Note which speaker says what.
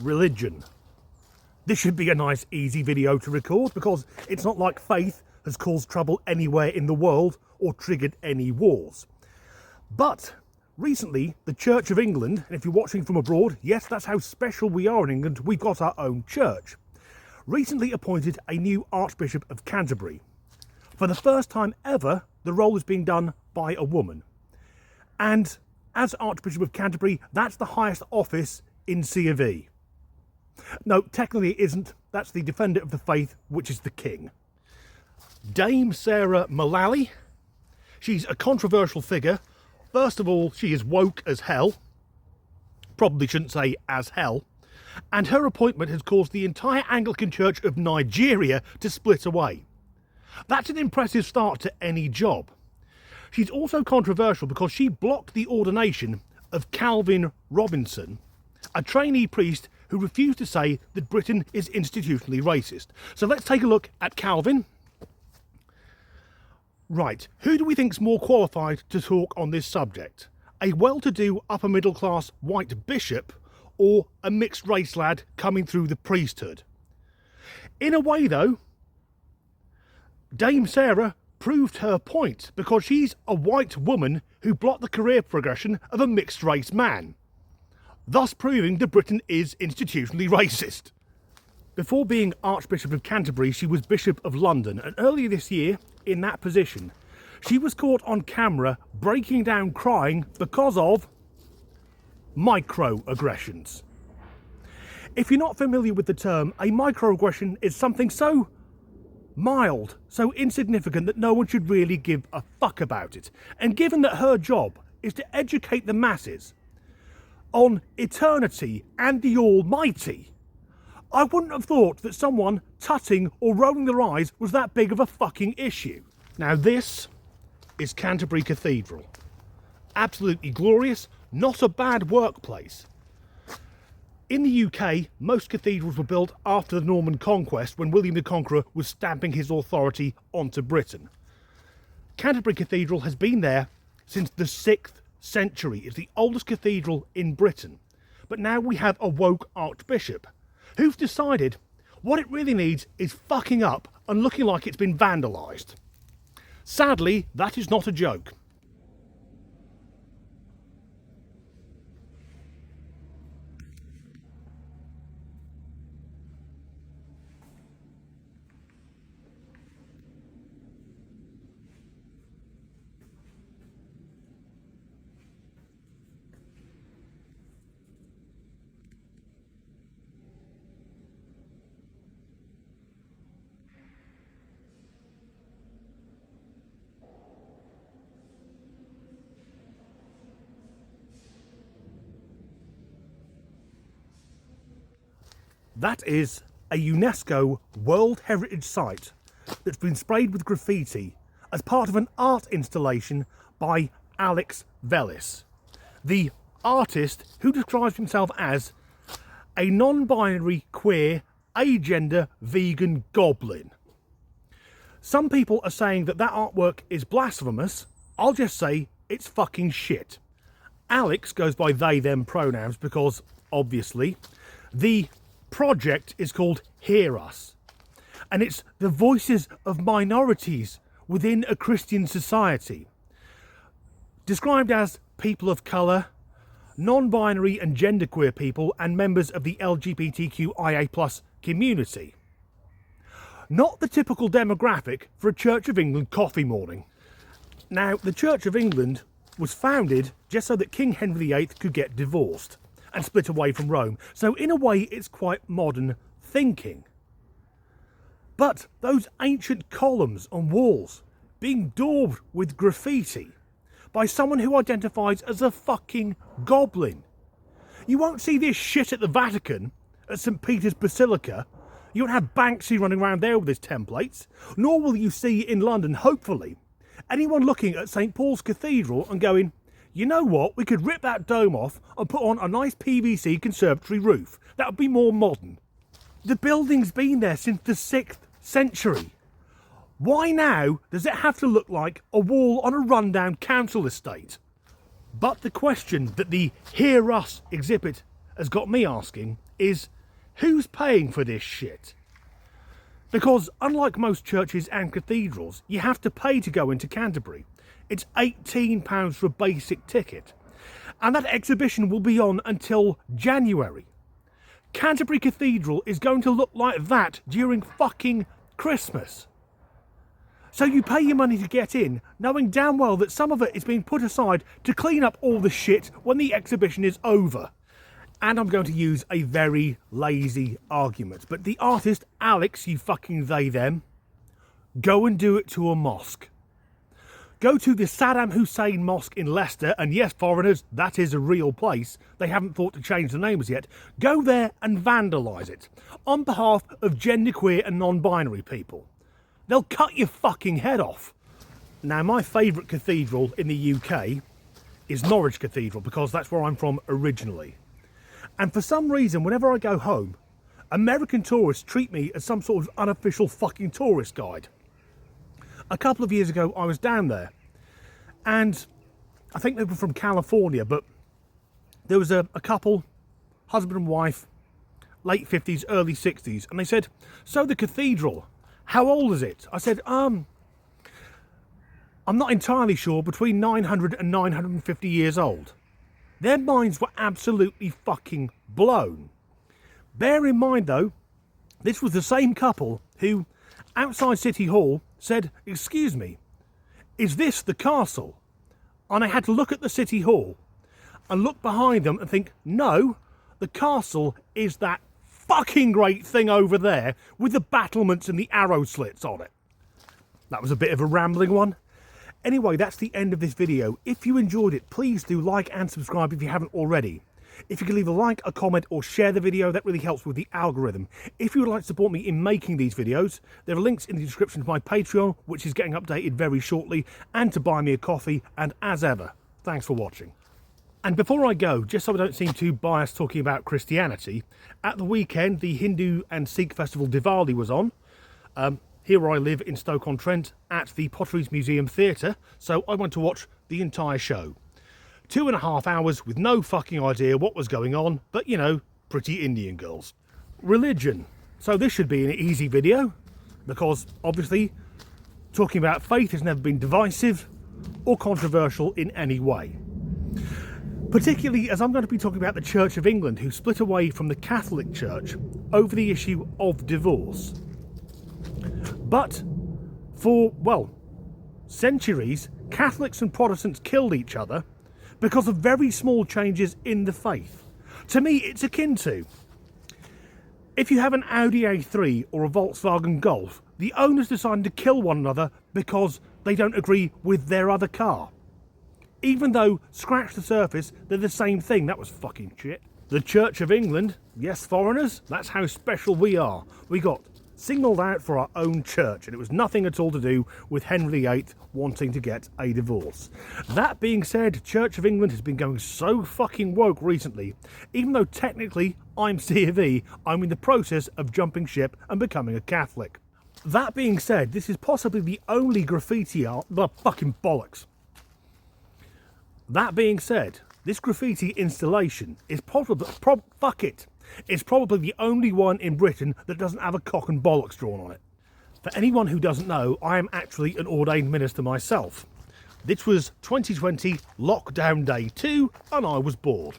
Speaker 1: religion. This should be a nice easy video to record because it's not like faith has caused trouble anywhere in the world or triggered any wars. But recently the Church of England, and if you're watching from abroad, yes, that's how special we are in England, we've got our own church, recently appointed a new Archbishop of Canterbury. For the first time ever, the role is being done by a woman. And as Archbishop of Canterbury, that's the highest office in C of E. No, technically it isn't. That's the defender of the faith, which is the king. Dame Sarah Mullally. She's a controversial figure. First of all, she is woke as hell. Probably shouldn't say as hell. And her appointment has caused the entire Anglican Church of Nigeria to split away. That's an impressive start to any job. She's also controversial because she blocked the ordination of Calvin Robinson, a trainee priest who refused to say that Britain is institutionally racist. So let's take a look at Calvin. Right, who do we think's more qualified to talk on this subject? A well-to-do upper-middle-class white bishop or a mixed-race lad coming through the priesthood? In a way, though, Dame Sarah proved her point because she's a white woman who blocked the career progression of a mixed-race man, thus proving that Britain is institutionally racist. Before being Archbishop of Canterbury, she was Bishop of London, and earlier this year, in that position, she was caught on camera breaking down crying because of microaggressions. If you're not familiar with the term, a microaggression is something so mild, so insignificant that no one should really give a fuck about it. And given that her job is to educate the masses on eternity and the Almighty, I wouldn't have thought that someone tutting or rolling their eyes was that big of a fucking issue. Now this is Canterbury Cathedral. Absolutely glorious, not a bad workplace. In the UK, most cathedrals were built after the Norman Conquest when William the Conqueror was stamping his authority onto Britain. Canterbury Cathedral has been there since the 6th century. It's the oldest cathedral in Britain. But now we have a woke archbishop who's decided what it really needs is fucking up and looking like it's been vandalised. Sadly, that is not a joke. That is a UNESCO World Heritage Site that's been sprayed with graffiti as part of an art installation by Alex Vellis, the artist who describes himself as a non-binary, queer, agender, vegan goblin. Some people are saying that that artwork is blasphemous. I'll just say it's fucking shit. Alex goes by they, them pronouns because, obviously, the project is called Hear Us, and it's the voices of minorities within a Christian society, described as people of colour, non-binary and genderqueer people, and members of the LGBTQIA+ community. Not the typical demographic for a Church of England coffee morning. Now, the Church of England was founded just so that King Henry VIII could get divorced and split away from Rome. So in a way, it's quite modern thinking. But those ancient columns on walls being daubed with graffiti by someone who identifies as a fucking goblin. You won't see this shit at the Vatican, at St. Peter's Basilica. You won't have Banksy running around there with his templates. Nor will you see in London, hopefully, anyone looking at St. Paul's Cathedral and going, you know what, we could rip that dome off and put on a nice PVC conservatory roof. That would be more modern. The building's been there since the 6th century. Why now does it have to look like a wall on a rundown council estate? But the question that the Hear Us exhibit has got me asking is who's paying for this shit? Because unlike most churches and cathedrals, you have to pay to go into Canterbury. It's £18 for a basic ticket. And that exhibition will be on until January. Canterbury Cathedral is going to look like that during fucking Christmas. So you pay your money to get in, knowing damn well that some of it is being put aside to clean up all the shit when the exhibition is over. And I'm going to use a very lazy argument, but the artist, Alex, you fucking they, them, go and do it to a mosque. Go to the Saddam Hussein Mosque in Leicester, and yes, foreigners, that is a real place. They haven't thought to change the names yet. Go there and vandalise it, on behalf of genderqueer and non-binary people. They'll cut your fucking head off. Now, my favourite cathedral in the UK is Norwich Cathedral, because that's where I'm from originally. And for some reason, whenever I go home, American tourists treat me as some sort of unofficial fucking tourist guide. A couple of years ago, I was down there, and I think they were from California, but there was a couple, husband and wife, late 50s, early 60s, and they said, "So the cathedral, how old is it?" I said, I'm not entirely sure, between 900 and 950 years old. Their minds were absolutely fucking blown. Bear in mind though, this was the same couple who, outside City Hall, said, "Excuse me, is this the castle?" And I had to look at the City Hall and look behind them and think, no, the castle is that fucking great thing over there with the battlements and the arrow slits on it. That was a bit of a rambling one. Anyway, that's the end of this video. If you enjoyed it, please do like and subscribe if you haven't already. If you can leave a like, a comment, or share the video, that really helps with the algorithm. If you would like to support me in making these videos, there are links in the description to my Patreon, which is getting updated very shortly, and to buy me a coffee, and as ever, thanks for watching. And before I go, just so I don't seem too biased talking about Christianity, at the weekend, the Hindu and Sikh festival Diwali was on. Here where I live in Stoke-on-Trent at the Potteries Museum Theatre, so I went to watch the entire show. 2.5 hours with no fucking idea what was going on, but you know, pretty Indian girls. Religion. So this should be an easy video, because obviously talking about faith has never been divisive or controversial in any way. Particularly as I'm going to be talking about the Church of England, who split away from the Catholic Church over the issue of divorce. But for, well, centuries, Catholics and Protestants killed each other because of very small changes in the faith. To me, it's akin to, if you have an Audi A3 or a Volkswagen Golf, the owners decide to kill one another because they don't agree with their other car. Even though, scratch the surface, they're the same thing. That was fucking shit. The Church of England, yes, foreigners, that's how special we are. We got singled out for our own church, and it was nothing at all to do with Henry VIII wanting to get a divorce. That being said, Church of England has been going so fucking woke recently, even though technically I'm C of E, I'm in the process of jumping ship and becoming a Catholic. That being said, this is possibly the only graffiti art, well, fucking bollocks. That being said, this graffiti installation is it's probably the only one in Britain that doesn't have a cock and bollocks drawn on it. For anyone who doesn't know, I am actually an ordained minister myself. This was 2020 lockdown day 2, and I was bored.